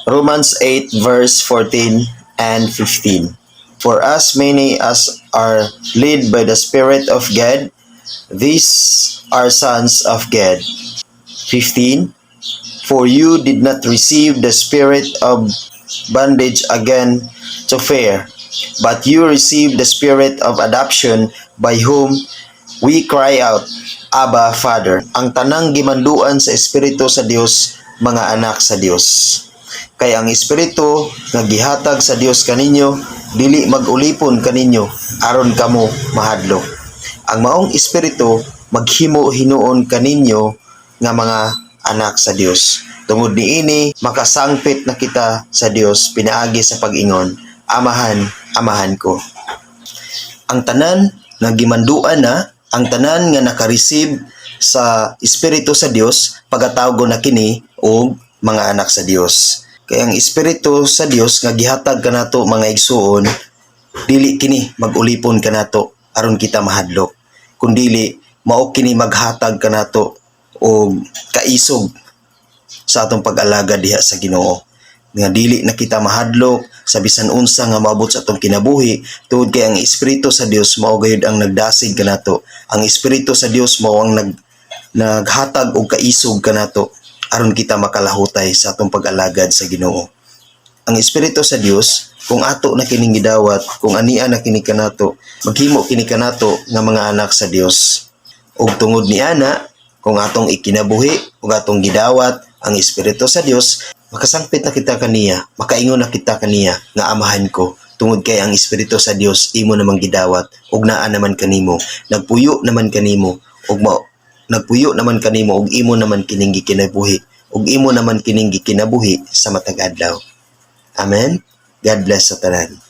Romans 8 verse 14 and 15. For as many as are led by the Spirit of God, these are sons of God. 15. For you did not receive the spirit of bondage again to fear, but you received the spirit of adoption, by whom we cry out, Abba, Father. Ang tanang gimanduan sa Espiritu sa Dios, mga anak sa Dios. Kay ang Espiritu nga gihatag sa Dios kaninyo, dili mag-ulipon kaninyo, aron kamo mahadlok. Ang maong Espiritu maghimo hinuon kaninyo nga mga anak sa Dios. Tungod niini, makasangpit na kita sa Dios pinaagi sa pag-ingon, Amahan, amahan ko. Ang tanan nga gimanduan na, ang tanan nga nakareceive sa Espiritu sa Dios, pagatawgon na kini og mga anak sa Dios. Kaya ang Espiritu sa Dios nga gihatag kanato mga igsuon, dili kini mag-ulipon kanato aron kita mahadlok, kundili mao kini maghatag kanato og kaisog sa atong pag-alaga diha sa Ginoo. Nga dili na kita mahadlok sa bisan unsa nga maabot sa atong kinabuhi, tungod kay ang Espiritu sa Dios mao gayud ang nagdasig kanato. Ang Espiritu sa Dios mao ang naghatag og kaisog kanato aron kita makalahutay sa atong pag-alagad sa Ginoo. Ang Espiritu sa Dios, kung ato na kining gidawat, kung ania na kini kanato, maghimo kini kanato nga mga anak sa Dios. Ug tungod ni ana, kung atong ikinabuhi ug atong gidawat ang Espiritu sa Dios, makasangpit na kita kaniya, makaingon na kita kaniya nga amahan ko. Tungod kay ang Espiritu sa Dios imo namang gidawat ug naa naman kanimo, nagpuyo naman kanimo ug nagpuyo naman kanimo ug imo naman kining gikinabuhi ug imo naman kining gikinabuhi sa matag adlaw. Amen. God bless sa tanan.